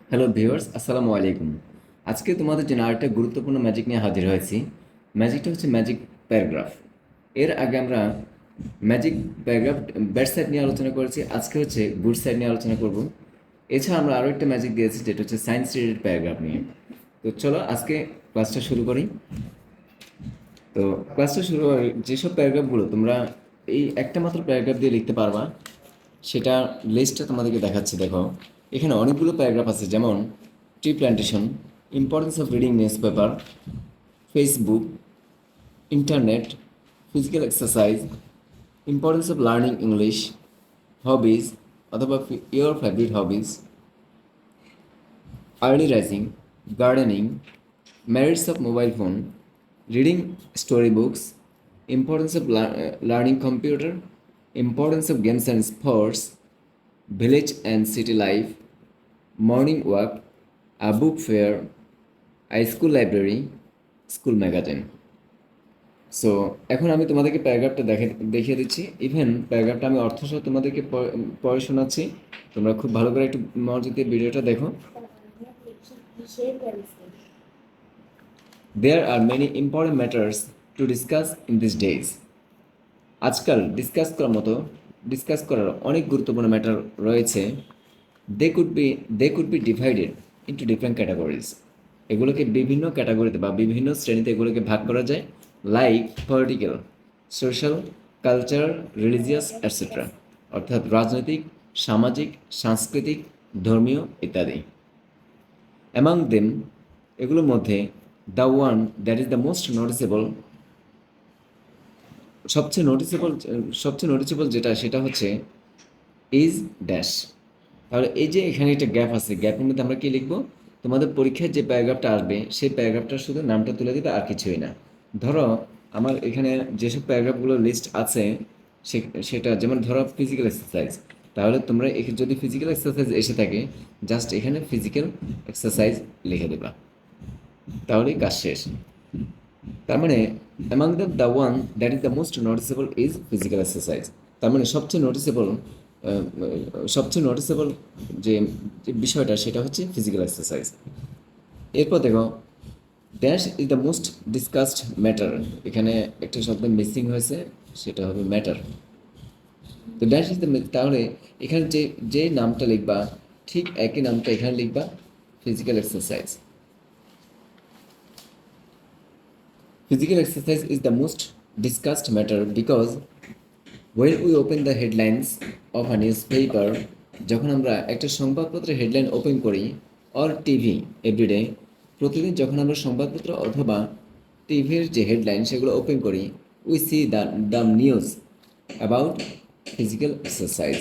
Hello viewers, আসসালামু আলাইকুম। আজকে তোমাদের জন্য আরেকটা গুরুত্বপূর্ণ ম্যাজিক নিয়ে হাজির হয়েছি। ম্যাজিকটা হচ্ছে ম্যাজিক প্যারাগ্রাফ। এর আগে আমরা ম্যাজিক প্যারাগ্রাফ ব্যাড সাইড নিয়ে আলোচনা করেছি, আজকে হচ্ছে গুড সাইড নিয়ে আলোচনা করব। এছাড়া আমরা আরও একটা ম্যাজিক দিয়েছি যেটা হচ্ছে সায়েন্স রিলেটেড প্যারাগ্রাফ নিয়ে। তো চলো আজকে ক্লাসটা শুরু করি। তো ক্লাসটা শুরু যেসব প্যারাগ্রাফগুলো তোমরা এই একটা মাত্র প্যারাগ্রাফ দিয়ে লিখতে পারবা, সেটা লিস্টটা তোমাদেরকে দেখাচ্ছি। দেখো, এখানে অনেকগুলো প্যারাগ্রাফ আছে, যেমন tree plantation, importance of reading newspaper, Facebook, internet, physical exercise, importance of learning English, hobbies অথবা your favourite hobbies, early rising, gardening, merits of mobile phone, reading storybooks, importance of learning computer, importance of games and sports, village and city life, morning walk, a book fair, a school library, school magazine. So এখন আমি তোমাদেরকে প্যারাগ্রাফটা দেখিয়ে দিচ্ছি। Even প্যারাগ্রাফটা আমি অর্থসহ তোমাদেরকে পড়ে শোনাচ্ছি। তোমরা খুব ভালো করে একটু মনোযোগ দিয়ে ভিডিওটা দেখো। There are many important matters to discuss in these days. আজকাল ডিসকাস করার অনেক গুরুত্বপূর্ণ ম্যাটার রয়েছে। They could be divided into different categories. এগুলোকে বিভিন্ন ক্যাটাগরিতে বা বিভিন্ন শ্রেণীতে এগুলোকে ভাগ করা যায়, like political, social, culture, religious etcetera, অর্থাৎ রাজনৈতিক, সামাজিক, সাংস্কৃতিক, ধর্মীয় ইত্যাদি। অ্যামাং দেম, এগুলোর মধ্যে the one that is the most noticeable, সবচেয়ে নোটিসেবল যেটা সেটা হচ্ছে ইজ ড্যাশ। তাহলে এই যে এখানে একটা গ্যাপ আছে, গ্যাপের মধ্যে আমরা কি লিখবো? তোমাদের পরীক্ষায় যে প্যারাগ্রাফটা আসবে সেই প্যারাগ্রাফটার শুধু নামটা তুলে দিবে, আর কিছুই না। ধরো আমার এখানে যেসব প্যারাগ্রাফগুলো লিস্ট আছে সেটা যেমন ধরো ফিজিক্যাল এক্সারসাইজ, তাহলে তোমরা যদি ফিজিক্যাল এক্সারসাইজ এসে থাকে, জাস্ট এখানে ফিজিক্যাল এক্সারসাইজ লিখে দেবা, তাহলেই কাজ শেষ। তার মানে among the one that is the most noticeable is physical exercise. তার মানে সবচেয়ে নোটিসেবল যে যে বিষয়টা সেটা হচ্ছে ফিজিক্যাল এক্সারসাইজ। এরপর দেখো, dash is the most discussed matter. এখানে একটা শব্দ মিসিং হয়েছে, সেটা হবে ম্যাটার। তো ড্যাশ ইজ দ্য, তাহলে এখানে যে যে নামটা লিখবা ঠিক একই নামটা এখানে লিখবা, physical exercise. Physical exercise is the most discussed matter because when we open the headlines of a newspaper, যখন আমরা একটা সংবাদপত্রের হেডলাইন ওপেন করি, অর টিভি এভরিডে, প্রতিদিন যখন আমরা সংবাদপত্র অথবা টিভির যে হেডলাইন সেগুলো ওপেন করি, we see the news about physical exercise.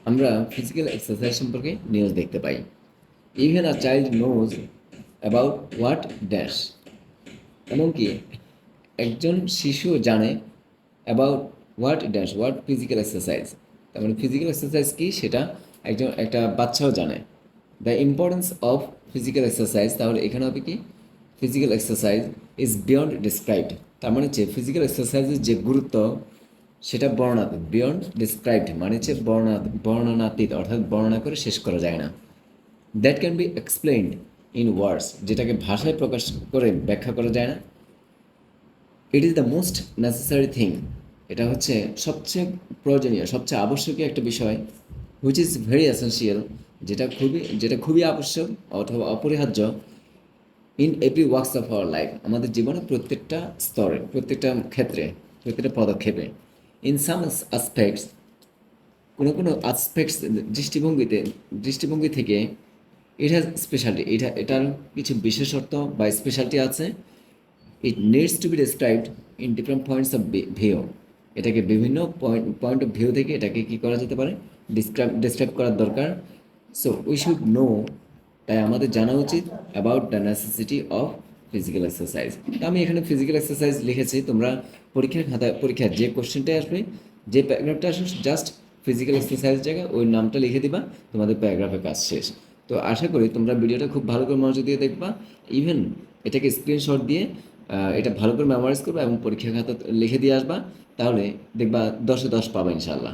আমরা ফিজিক্যাল এক্সারসাইজ সম্পর্কে নিউজ দেখতে পাই। Even a child knows about what dash, এমনকি একজন শিশুও জানে about what dash, what physical exercise. তার মানে ফিজিক্যাল এক্সারসাইজ কী সেটা একটা বাচ্চাও জানে। The importance of physical exercise, তাহলে এখানে হবে কি, physical exercise is beyond described. তার মানে হচ্ছে ফিজিক্যাল এক্সারসাইজের যে গুরুত্ব সেটা বর্ণনাতীত। বিয়ন্ড ডিসক্রাইবড মানে হচ্ছে বর্ণনাতীত, অর্থাৎ বর্ণনা করে শেষ করা যায় না। That can be explained in words, যেটাকে ভাষায় প্রকাশ করে ব্যাখ্যা করা যায় না। It is the most necessary thing, এটা হচ্ছে সবচেয়ে প্রয়োজনীয়, সবচেয়ে আবশ্যকীয় একটা বিষয়। হুইচ ইজ ভেরি এসেন্সিয়াল, যেটা খুবই আবশ্যক অথবা অপরিহার্য। In every works of our life, আমাদের জীবনে প্রত্যেকটা স্তরে, প্রত্যেকটা ক্ষেত্রে, প্রত্যেকটা পদক্ষেপে। ইন সাম আসপেক্টস, কোনো আসপেক্টস, দৃষ্টিভঙ্গি থেকে, ইট হ্যাজ স্পেশালিটি, এটার কিছু বিশেষত্ব বা স্পেশালিটি আছে। It needs to be described in different points of view, এটাকে বিভিন্ন পয়েন্ট অফ ভিউ থেকে এটাকে কী করা যেতে পারে, ডিসক্রাইব করার দরকার। সো উই শুড নো, তাই আমাদের জানা উচিত about the necessity of physical exercise. তো আমি এখানে ফিজিক্যাল এক্সারসাইজ লিখেছি, তোমরা পরীক্ষার যে কোশ্চেনটাই আসবে, যে প্যারাগ্রাফটা আসবে, জাস্ট ফিজিক্যাল এক্সারসাইজ জায়গায় ওই নামটা লিখে দিবা, তোমাদের প্যারাগ্রাফের কাজ শেষ। তো আশা করি তোমরা ভিডিওটা খুব ভালো করে মনোযোগ দিয়ে দেখবা, ইভেন এটাকে স্ক্রিনশট দিয়ে এটা ভালো করে মেমোরাইজ করবা এবং পরীক্ষা খাতা লিখে দিয়ে আসবা, তাহলে দেখবা 10-এ 10 পাবা ইনশাল্লাহ।